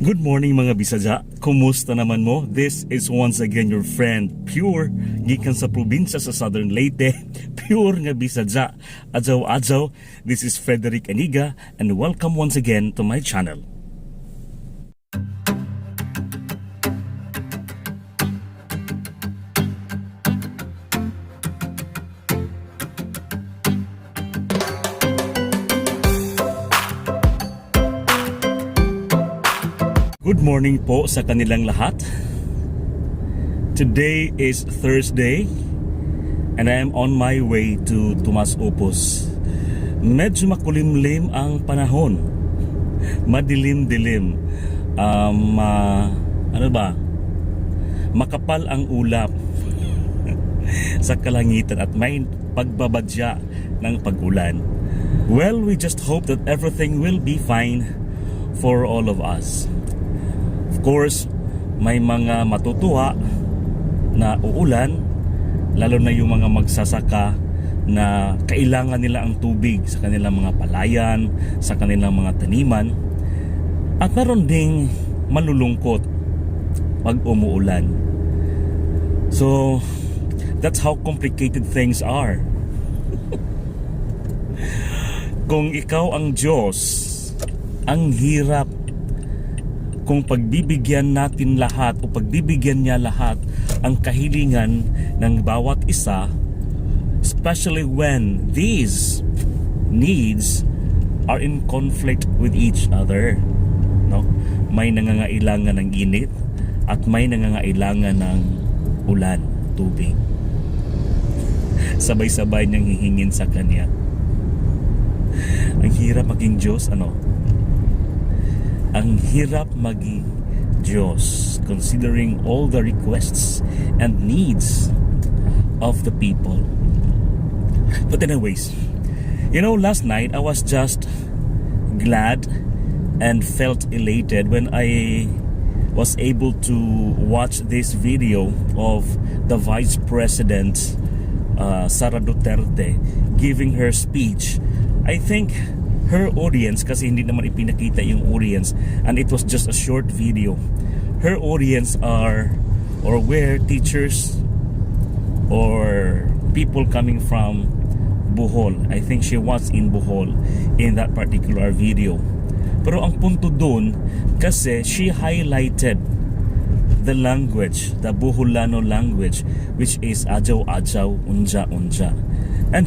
Good morning mga Bisaya. Kumusta naman mo? This is once again your friend Pure, gikan sa probinsya sa Southern Leyte. Pure nga Bisaya. Adjaw. This is Frederick Aniga and welcome once again to my channel. Good morning po sa kanilang lahat. Today is Thursday and I am on my way to Tomas Opus. Medyo makulimlim ang panahon. Madilim-dilim. Makapal ang ulap sa kalangitan at may pagbabadya ng pag-ulan. Well, we just hope that everything will be fine for all of us. Of course, may mga matutuwa na uulan, lalo na yung mga magsasaka na kailangan nila ang tubig sa kanilang mga palayan, sa kanilang mga taniman. At meron ding malulungkot pag umuulan. So, that's how complicated things are. Kung ikaw ang Diyos, ang hirap kung pagbibigyan natin lahat o pagbibigyan niya lahat ang kahilingan ng bawat isa, especially when these needs are in conflict with each other. No? May nangangailangan ng init at may nangangailangan ng ulan, tubig. Sabay-sabay niyang hihingin sa kanya. Ang hirap maging Diyos, Ang hirap maging Diyos considering all the requests and needs of the people. But anyways, last night I was just glad and felt elated when I was able to watch this video of the Vice President Sara Duterte giving her speech. I think her audience, kasi hindi naman ipinakita yung audience and it was just a short video, her audience were teachers or people coming from Bohol. I think she was in Bohol in that particular video. Pero ang punto dun, kasi she highlighted the language, the Boholano language, which is adjaw-adjaw, unja-unja. And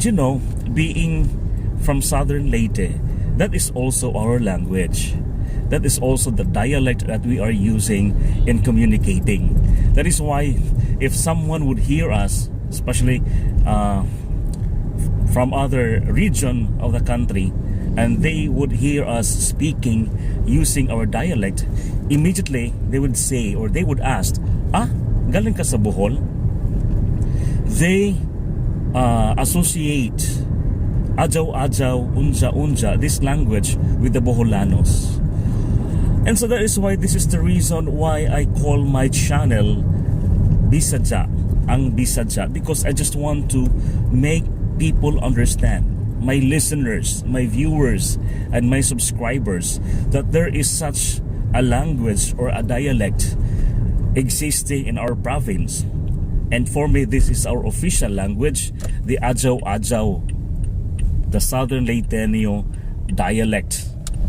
being from Southern Leyte, that is also our language. That is also the dialect that we are using in communicating. That is why if someone would hear us, especially from other region of the country, and they would hear us speaking using our dialect, immediately they would say or they would ask, galing ka sa Bohol? They associate adjaw-adjaw, unja-unja, this language with the Boholanos. And so that is why this is the reason why I call my channel Bisaya, ang Bisaya, because I just want to make people understand, my listeners, my viewers, and my subscribers, that there is such a language or a dialect existing in our province. And for me, this is our official language, the adjaw-adjaw, the Southern Leyteño dialect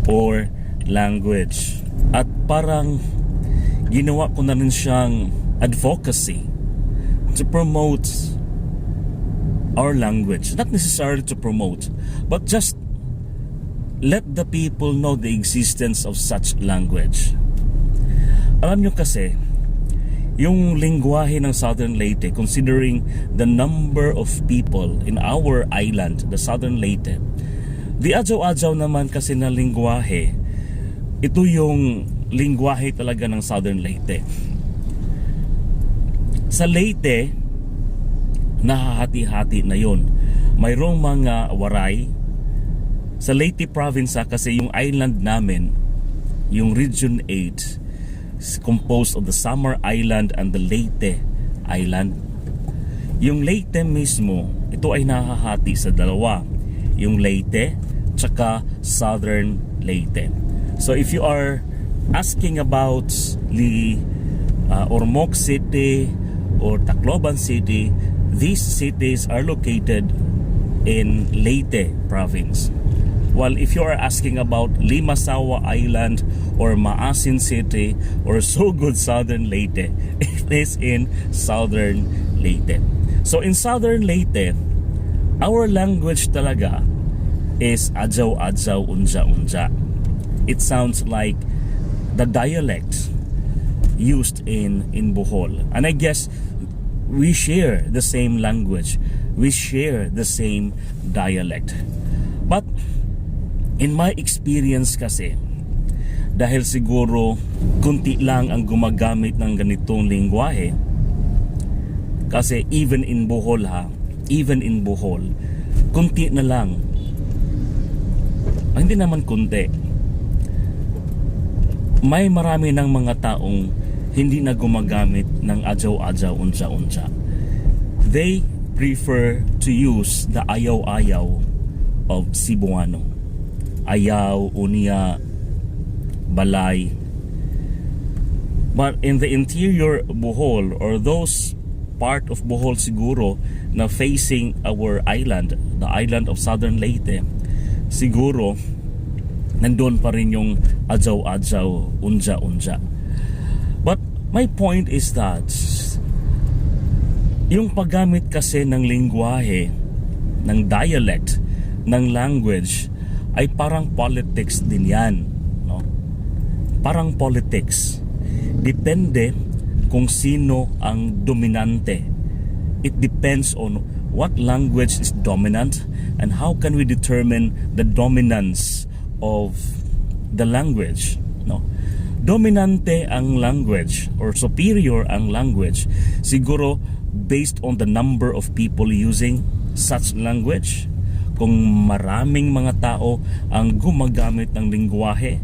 or language. At parang ginawa ko na rin siyang advocacy to promote our language. Not necessarily to promote, but just let the people know the existence of such language. Alam nyo kasi, yung lingwahe ng Southern Leyte, considering the number of people in our island, the Southern Leyte, the adjaw-adjaw naman kasi na lingwahe, ito yung lingwahe talaga ng Southern Leyte. Sa Leyte, nahahati-hati na yon. Mayroong mga waray. Sa Leyte province kasi yung island namin, yung Region 8, is composed of the Samar Island and the Leyte Island. Yung Leyte mismo, ito ay nahahati sa dalawa, yung Leyte tsaka Southern Leyte. So if you are asking about the Ormoc City or Tacloban City, these cities are located in Leyte province. While if you are asking about Limasawa Island or Maasin City or Sogod Southern Leyte, it is in Southern Leyte. So in Southern Leyte, our language talaga is Adjaw-Adjaw, Unja-Unja. It sounds like the dialect used in Bohol. And I guess we share the same language. We share the same dialect. But in my experience kasi, dahil siguro kunti lang ang gumagamit ng ganitong lingwahe, kasi even in Bohol kunti na lang. Hindi naman kunti. May marami ng mga taong hindi na gumagamit ng adjaw-adjaw, unja-unja. They prefer to use the ayaw-ayaw of Cebuano. Ayaw, unya, balay. But in the interior Bohol, or those part of Bohol siguro na facing our island, the island of Southern Leyte, siguro nandun pa rin yung adjaw-adjaw, unja-unja. But my point is that yung paggamit kasi ng lingwahe, ng dialect, ng language, ay parang politics din yan, no? Parang politics. Depende kung sino ang dominante. It depends on what language is dominant and how can we determine the dominance of the language, no? Dominante ang language or superior ang language siguro based on the number of people using such language. Kung maraming mga tao ang gumagamit ng lingwahe,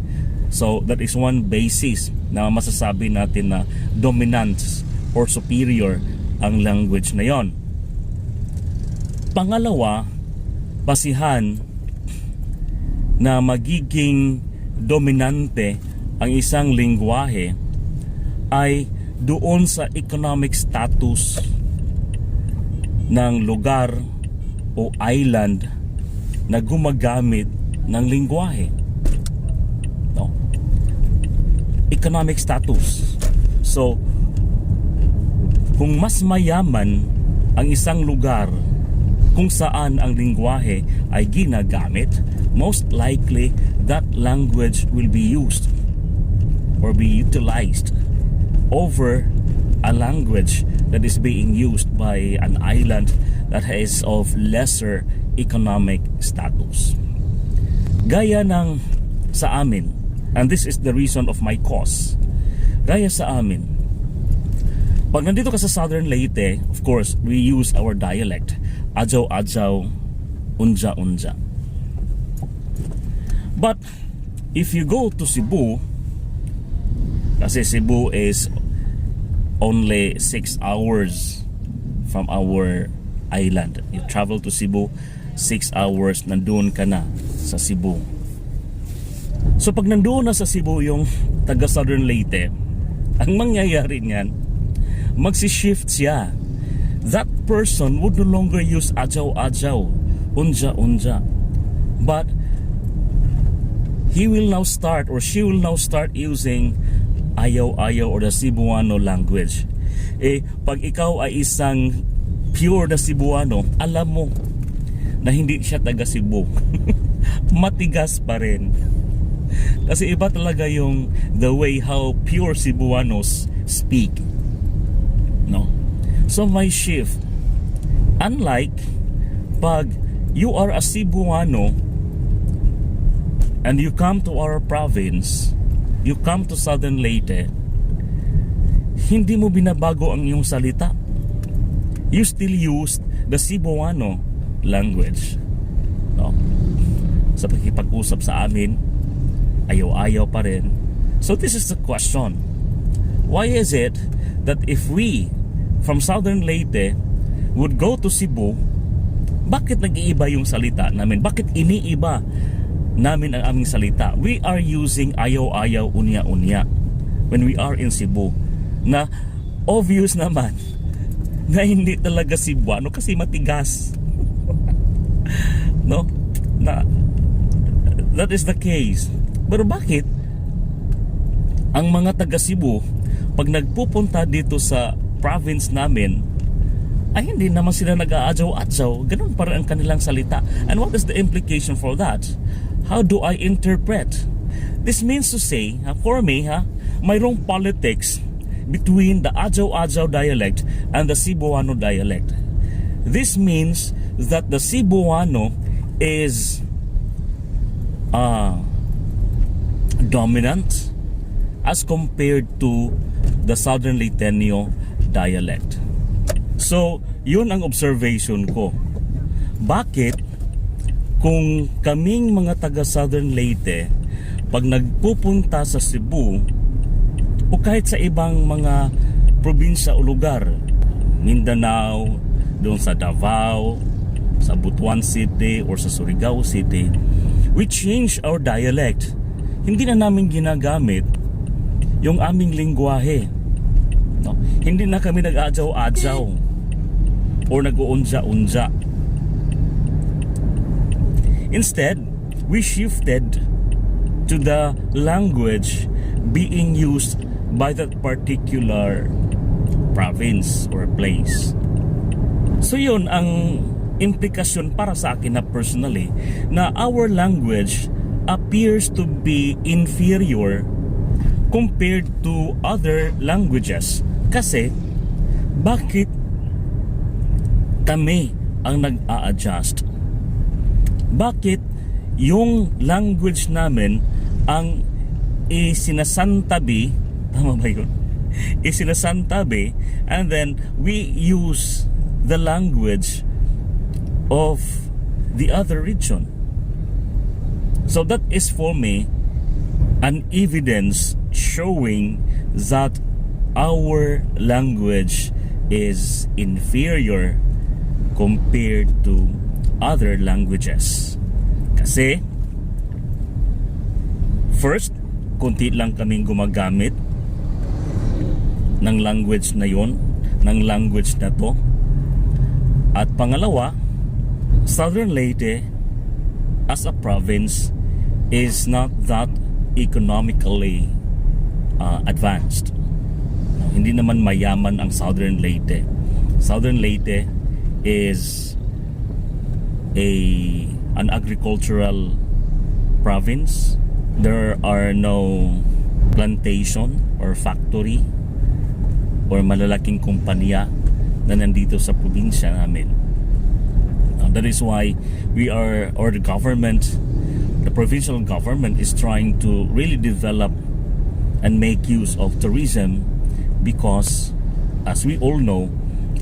so that is one basis na masasabi natin na dominant or superior ang language na yon. Pangalawa, basihan na magiging dominante ang isang lingwahe ay doon sa economic status ng lugar o island na gumagamit ng lingwahe, no? Economic status. So kung mas mayaman ang isang lugar kung saan ang lingwahe ay ginagamit, most likely that language will be used or be utilized over a language that is being used by an island that is of lesser economic status. Gaya ng sa amin, and this is the reason of my cause, gaya sa amin, pag nandito ka sa Southern Leyte, of course, we use our dialect, adjaw-adjaw, unja-unja. But if you go to Cebu, kasi Cebu is only 6 hours from our island. You travel to Cebu, 6 hours, nandun ka na sa Cebu. So pag nandun na sa Cebu yung taga Southern Leyte, ang mangyayari niyan, magsishift siya. That person would no longer use adjaw-adjaw, unja-unja, but he will now start or she will now start using ayaw-ayaw or the Cebuano language. Pag ikaw ay isang pure na Cebuano, alam mo na hindi siya taga Cebu. Matigas pa rin. Kasi iba talaga yung the way how pure Cebuanos speak, no? So my shift, unlike pag you are a Cebuano and you come to our province, you come to Southern Leyte, hindi mo binabago ang iyong salita. You still use the Cebuano language, no? Sa pagkipag-usap sa amin, ayaw-ayaw pa rin. So this is the question. Why is it that if we from Southern Leyte would go to Cebu, bakit nag-iiba yung salita namin? Bakit iniiba namin ang aming salita. We are using ayaw-ayaw, unya-unya when we are in Cebu. Na obvious naman na hindi talaga Cebuano kasi matigas. No? Na that is the case. Pero bakit ang mga taga Cebu pag nagpupunta dito sa province namin ay hindi naman sila nag-aadyaw-adyaw? Ganun pa rin ang kanilang salita. And what is the implication for that? How do I interpret? This means to say, for me, mayroong politics between the Adyaw-Adyaw dialect and the Cebuano dialect. This means that the Cebuano is dominant as compared to the Southern Leyteño dialect. So, yun ang observation ko. Bakit kung kaming mga taga Southern Leyte, pag nagpupunta sa Cebu o kahit sa ibang mga probinsya o lugar, Mindanao, doon sa Davao, sa Butuan City or sa Surigao City, we change our dialect. Hindi na namin ginagamit yung aming lingwahe. No? Hindi na kami nag-adyaw-adyaw or nag-uunja-unja. Instead, we shifted to the language being used by that particular province or place. So yun ang implikasyon para sa akin na personally, na our language appears to be inferior compared to other languages. Kasi bakit kami ang nag-a-adjust? Bakit yung language namin ang isinasantabi, tama ba yun? Isinasantabi, and then we use the language of the other region. So that is for me an evidence showing that our language is inferior compared to other languages. Kasi first, kunti lang kaming gumagamit ng language na yun, ng language na to. At pangalawa, Southern Leyte as a province is not that economically advanced. Hindi naman mayaman ang Southern Leyte. Southern Leyte is an agricultural province. There are no plantation or factory or malalaking kumpanya na nandito sa probinsya namin. That is why the government, the provincial government is trying to really develop and make use of tourism because, as we all know,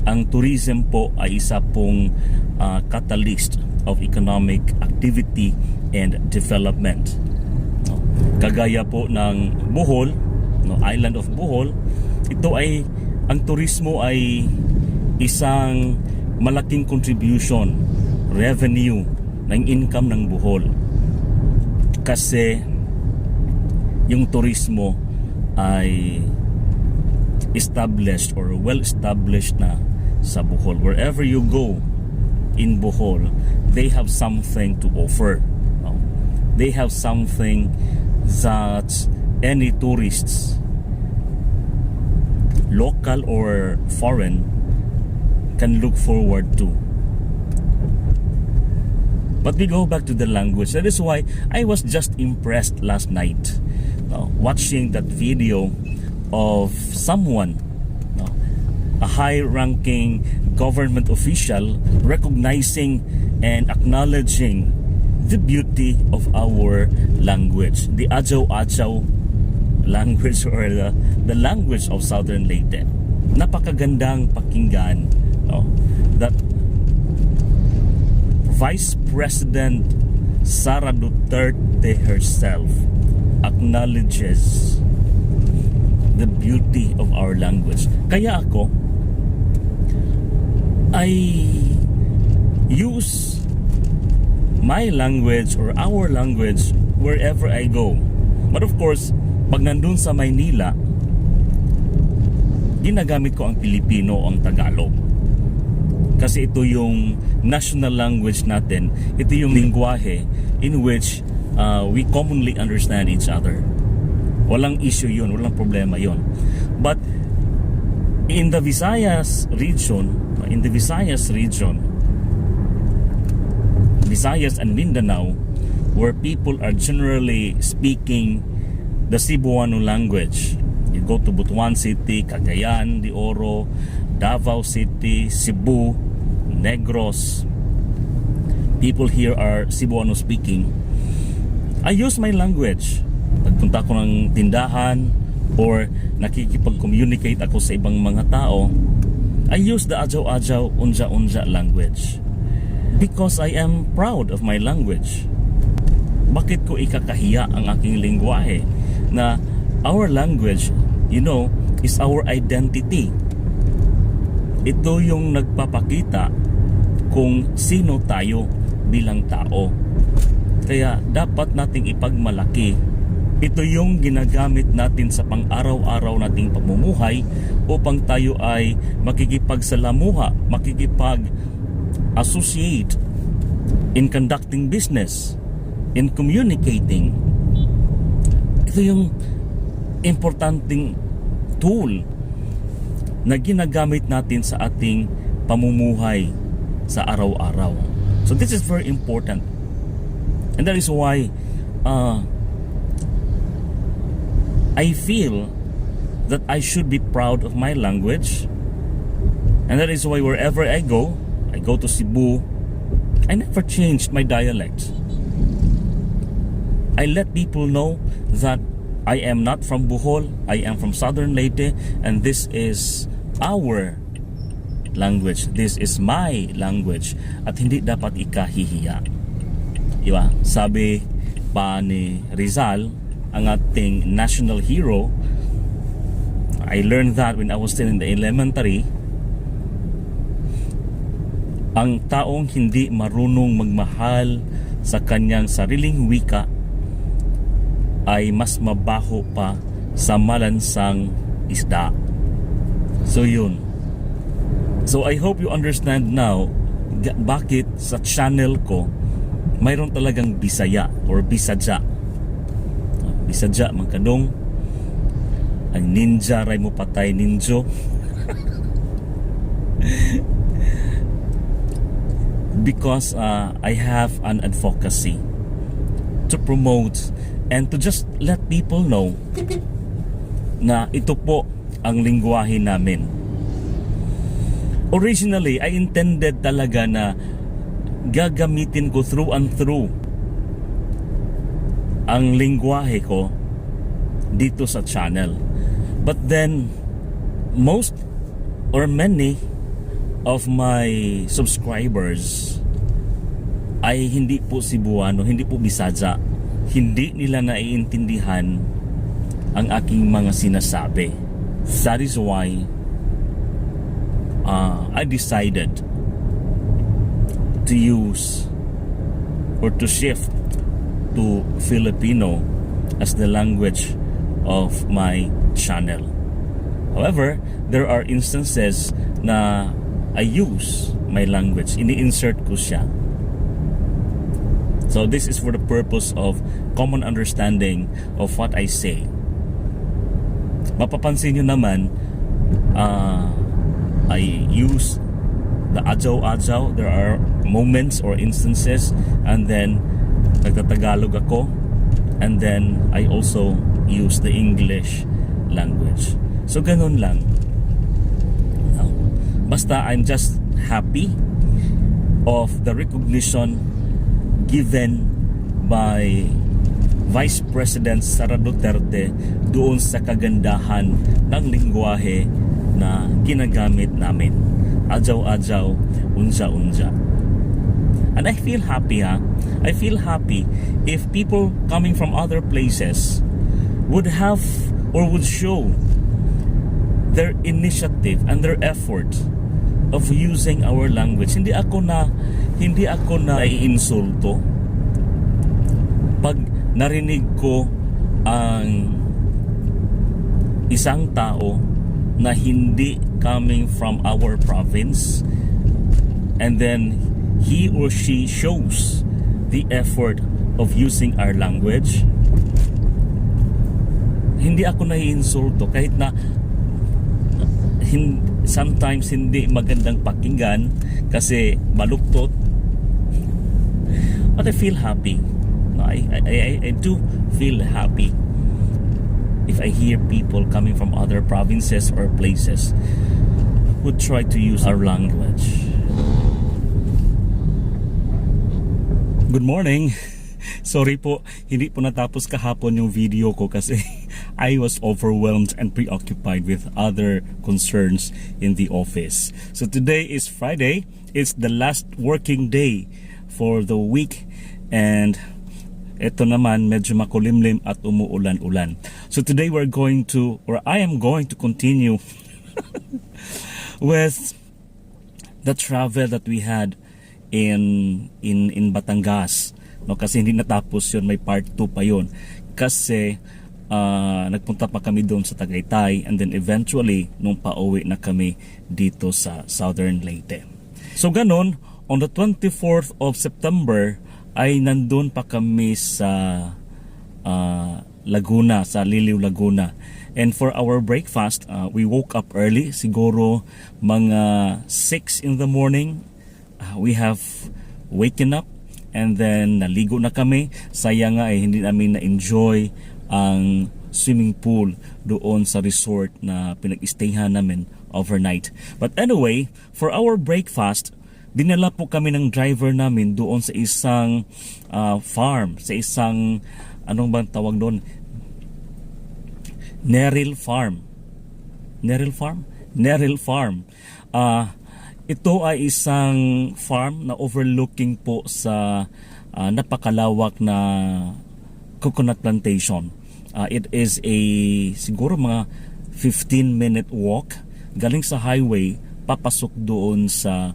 ang tourism po ay isa pong catalyst of economic activity and development. Kagaya po ng Bohol, island of Bohol, ito ay, ang turismo ay isang malaking contribution, revenue ng income ng Bohol. Kasi yung turismo ay established or well established na sa Bohol. Wherever you go in Bohol, they have something to offer. They have something that any tourists, local or foreign, can look forward to. But we go back to the language. That is why I was just impressed last night watching that video of someone, a high-ranking government official, recognizing and acknowledging the beauty of our language, the Adyaw-Adyaw language or the language of Southern Leyte. Napakagandang pakinggan, that Vice President Sara Duterte herself acknowledges the beauty of our language. Kaya ako, I use my language or our language wherever I go. But of course, pag nandun sa Maynila, ginagamit ko ang Pilipino o ang Tagalog. Kasi ito yung national language natin. Ito yung lingwahe in which we commonly understand each other. Walang issue yun, walang problema yun. But in the Visayas region, Visayas and Mindanao, where people are generally speaking the Cebuano language. You go to Butuan City, Cagayan de Oro, Davao City, Cebu, Negros. People here are Cebuano speaking. I use my language. Pagpunta ko ng tindahan or nakikipag-communicate ako sa ibang mga tao, I use the adjaw-adjaw, unja-unja language. Because I am proud of my language. Bakit ko ikakahiya ang aking lingwahe na our language, is our identity. Ito yung nagpapakita kung sino tayo bilang tao. Kaya dapat nating ipagmalaki. Ito yung ginagamit natin sa pang-araw-araw nating pamumuhay upang tayo ay makikipagsalamuha, makikipag-associate in conducting business, in communicating. Ito yung importanteng tool na ginagamit natin sa ating pamumuhay sa araw-araw. So this is very important. And that is why I feel that I should be proud of my language. And that is why wherever I go to Cebu, I never changed my dialect. I let people know that I am not from Bohol, I am from Southern Leyte, and this is our language. This is my language. At hindi dapat ikahihiya. Diba? Sabi pa ni Rizal, ang ating national hero, I learned that when I was still in the elementary, ang taong hindi marunong magmahal sa kanyang sariling wika ay mas mabaho pa sa malansang isda. So yun. So I hope you understand now bakit sa channel ko mayroon talagang Bisaya or Bisadya. Bisadya man kadong ang ninja ray mo patay ninjo. Because I have an advocacy to promote and to just let people know na ito po ang lingwahe namin. Originally, I intended talaga na gagamitin ko through and through ang lingwahe ko dito sa channel. But then, most or many of my subscribers ay hindi po Cebuano, hindi po Bisaya. Hindi nila naiintindihan ang aking mga sinasabi. That is why I decided to use or to shift to Filipino as the language of my channel. However, there are instances na I use my language. Ini-insert ko siya. So this is for the purpose of common understanding of what I say. Mapapansin nyo naman, I use the adjaw-adjaw. There are moments or instances, and then nagtatagalog ako, and then I also use the English language. So ganun lang. Basta I'm just happy of the recognition given by Vice President Sara Duterte doon sa kagandahan ng lingwahe na ginagamit namin. Adjaw-adjaw, unja-unja. And I feel happy, I feel happy if people coming from other places would have or would show their initiative and their effort of using our language. Hindi ako na iinsulto. pag narinig ko ang isang tao na hindi coming from our province, and then he or she shows the effort of using our language, hindi ako naiinsulto kahit na sometimes hindi magandang pakinggan kasi baluktot, but I feel happy. I do feel happy if I hear people coming from other provinces or places who try to use our language. Good morning. Sorry po, hindi po natapos kahapon yung video ko kasi I was overwhelmed and preoccupied with other concerns in the office. So today is Friday. It's the last working day for the week, and ito naman medyo makulimlim at umuulan-ulan. So today we're going to, or I am going to continue with the travel that we had in Batangas. No, kasi hindi natapos yun, may part 2 pa yun. Kasi nagpunta pa kami doon sa Tagaytay, and then eventually nung pauwi na kami dito sa Southern Leyte. So ganun, on the 24th of September ay nandun pa kami sa Laguna, sa Liliw, Laguna. And for our breakfast, we woke up early, siguro mga 6 in the morning. We have waken up, and then naligo na kami. Sayang nga hindi namin na-enjoy ang swimming pool doon sa resort na pinag-stayhan namin overnight. But anyway, for our breakfast, dinala po kami ng driver namin doon sa isang farm, sa isang, anong bang tawag doon? Neril Farm. Neril Farm? Neril Farm. Ito ay isang farm na overlooking po sa napakalawak na coconut plantation. It is a siguro mga 15-minute walk galing sa highway papasok doon sa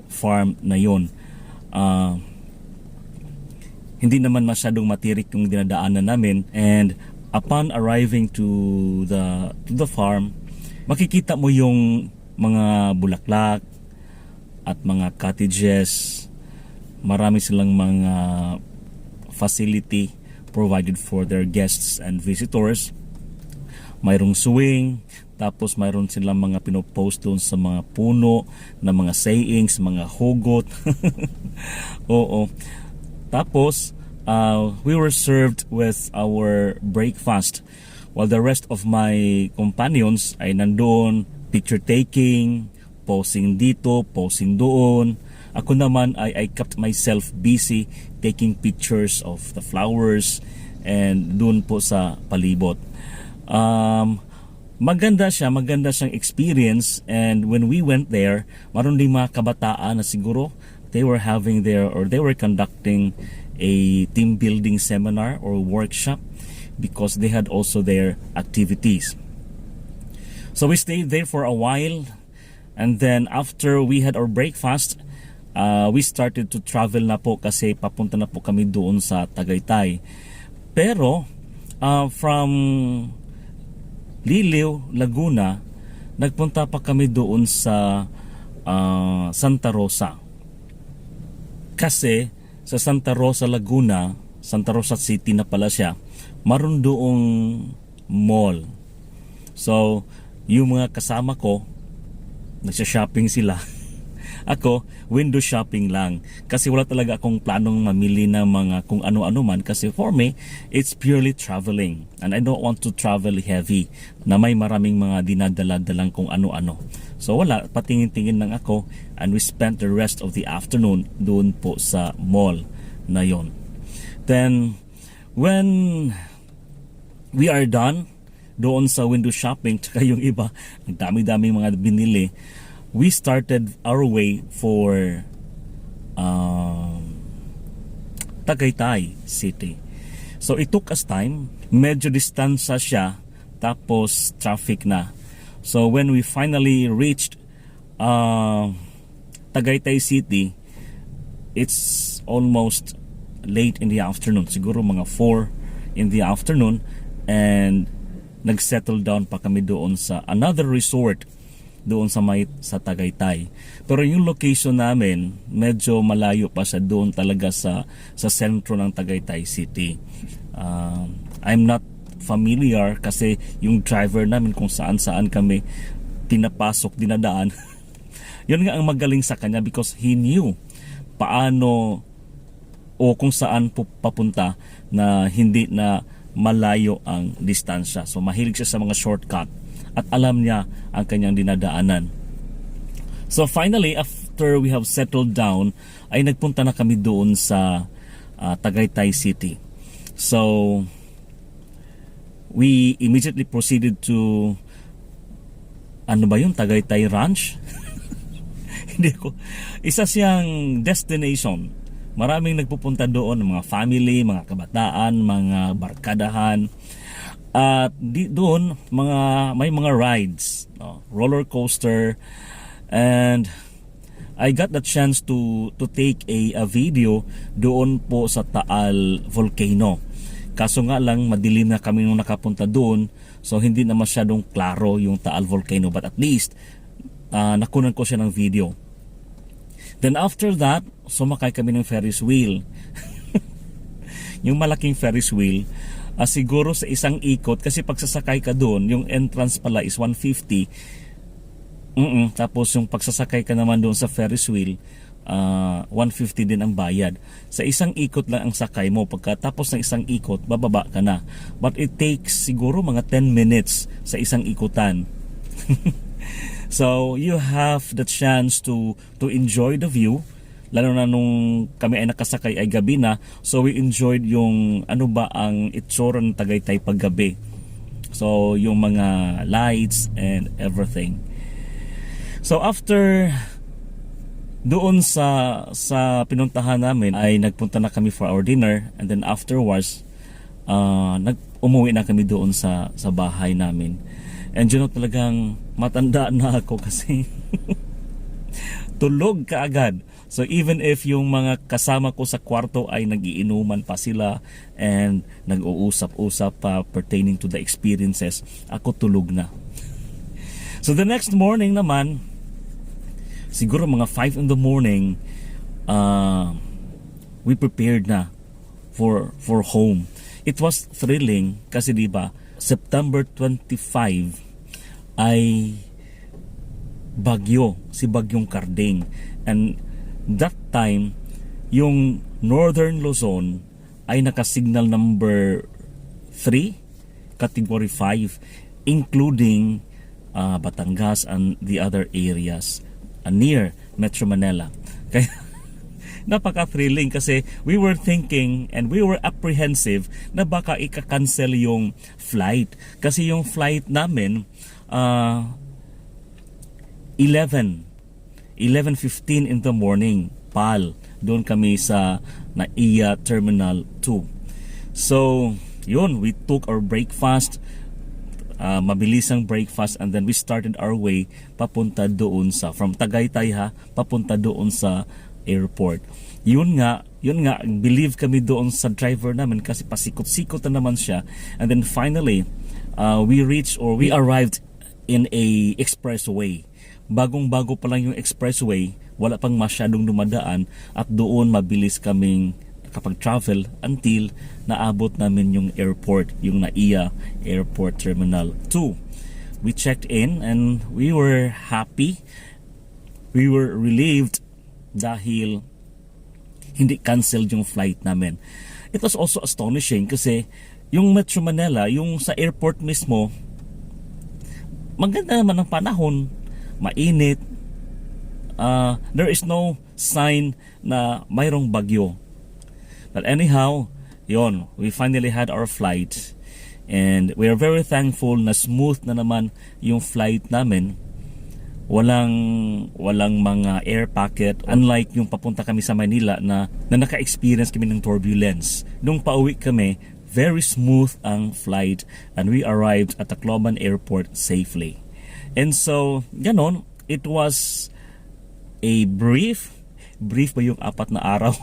farm na yon. Hindi naman masyadong matirik yung dinadaanan namin, and upon arriving to the farm, makikita mo yung mga bulaklak at mga cottages. Marami silang mga facility provided for their guests and visitors. Mayroong swing, tapos mayroon silang mga pinopost doon sa mga puno na mga sayings, mga hugot. Oo. Tapos, we were served with our breakfast while the rest of my companions ay nandoon, picture taking, posing dito, posing doon. Ako naman I kept myself busy taking pictures of the flowers and doon po sa palibot. Maganda siyang experience, and when we went there, maroon ding mga kabataan na siguro they were having their, or they were conducting a team building seminar or workshop because they had also their activities. So we stayed there for a while, and then after we had our breakfast, we started to travel na po kasi papunta na po kami doon sa Tagaytay. Pero from Liliw, Laguna, nagpunta pa kami doon sa Santa Rosa. Kasi sa Santa Rosa, Laguna, Santa Rosa City na pala siya, maroon doong mall. So, yung mga kasama ko, nagsha-shopping sila. Ako, window shopping lang. Kasi wala talaga akong planong mamili ng mga kung ano-ano man. Kasi for me, it's purely traveling. And I don't want to travel heavy na may maraming mga dinadala-dalang kung ano-ano. So wala, patingin-tingin lang ako. And we spent the rest of the afternoon doon po sa mall na yon. Then, when we are done doon sa window shopping, tsaka yung iba, ang dami-dami mga binili, we started our way for Tagaytay City. So it took us time, medyo distansya siya, tapos traffic na. So when we finally reached Tagaytay City, it's almost late in the afternoon, siguro mga 4 in the afternoon, and nagsettle down pa kami doon sa another resort doon sa Tagaytay. Pero yung location namin medyo malayo pa siya doon talaga sa sentro ng Tagaytay City. I'm not familiar kasi yung driver namin kung saan kami pinapasok, dinadaan. Yun nga ang magaling sa kanya because he knew paano o kung saan papunta na hindi na malayo ang distansya. So mahilig siya sa mga shortcut at alam niya ang kanyang dinadaanan. So finally, after we have settled down, ay nagpunta na kami doon sa Tagaytay City. So we immediately proceeded to ano ba yun? Tagaytay Ranch? Hindi ko. Isa siyang destination. Maraming nagpupunta doon, mga family, mga kabataan, mga barkadahan. At doon may mga rides, no? Roller coaster, and I got the chance to take a video doon po sa Taal Volcano. Kaso nga lang madilim na kami nung nakapunta doon, so hindi na masyadong klaro yung Taal Volcano, but at least nakunan ko siya ng video. Then after that, sumakay kami ng Ferris wheel. Yung malaking Ferris wheel, siguro sa isang ikot, kasi pagsasakay ka doon, yung entrance pala is 150. Tapos yung pagsasakay ka naman doon sa Ferris wheel, 150 din ang bayad. Sa isang ikot lang ang sakay mo. Pagkatapos ng isang ikot, bababa ka na. But it takes siguro mga 10 minutes sa isang ikutan. So you have the chance to enjoy the view, lalo na nung kami ay nakasakay ay gabi na, so we enjoyed yung ano ba ang itsura ng Tagaytay paggabi. So yung mga lights and everything. So after doon sa pinuntahan namin ay nagpunta na kami for our dinner, and then afterwards umuwi na kami doon sa bahay namin. And you know, talagang matanda na ako kasi tulog ka agad. So even if yung mga kasama ko sa kwarto ay nagiinuman pa sila and nag-uusap-usap pa pertaining to the experiences, ako tulog na. So the next morning naman, siguro mga 5 in the morning, we prepared na for home. It was thrilling kasi diba, September 25 ay si Bagyong Karding, and that time yung Northern Luzon ay naka-signal number 3, category 5, including Batangas and the other areas near Metro Manila. Kaya napaka-thrilling kasi we were thinking and we were apprehensive na baka ika-cancel yung flight. Kasi yung flight namin 11:15 in the morning, PAL. Doon kami sa NAIA Terminal 2. So, yun, we took our breakfast, mabilisang breakfast, and then we started our way papunta doon from Tagaytay papunta doon sa airport. Yun nga, believe kami doon sa driver namin kasi pasikot-sikot na naman siya. And then finally, we arrived in a expressway. Bagong-bago pa lang yung expressway, wala pang masyadong dumadaan, at doon mabilis kaming kapag-travel until naabot namin yung airport, yung NAIA Airport Terminal 2. We checked in and we were happy. We were relieved dahil hindi canceled yung flight namin. It was also astonishing kasi yung Metro Manila, yung sa airport mismo, maganda naman ang panahon, mainit. There is no sign na mayroong bagyo. But anyhow, yon, we finally had our flight, and we are very thankful na smooth na naman yung flight namin. Walang mga air pocket, unlike yung papunta kami sa Manila na naka-experience kami ng turbulence. Nung pauwi kami, very smooth ang flight, and we arrived at Tacloban Airport safely. And so, ganon, it was a brief ba yung 4 na araw?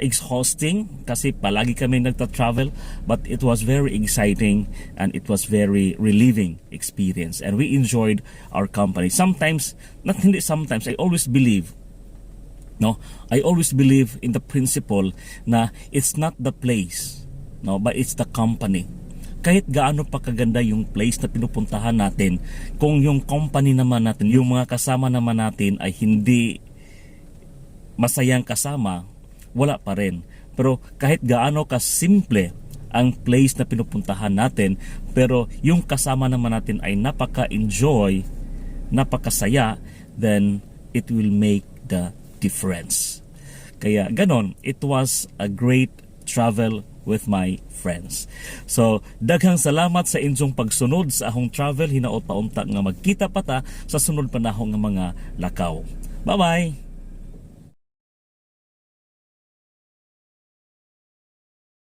exhausting kasi palagi kami nagta-travel, but it was very exciting and it was very relieving experience, and we enjoyed our company. Sometimes, not hindi sometimes, I always believe, no, I always believe in the principle na it's not the place, no, but it's the company. Kahit gaano pa kaganda yung place na pinupuntahan natin, kung yung company naman natin, yung mga kasama naman natin ay hindi masayang kasama, wala pa rin. Pero kahit gaano ka simple ang place na pinupuntahan natin, pero yung kasama naman natin ay napaka-enjoy, napakasaya, then it will make the difference. Kaya ganon, it was a great travel with my friends. So, daghang salamat sa inyong pagsunod sa akong travel. Hinaot pa unta nga magkita pa ta sa sunod panahon nga mga lakaw. Bye-bye!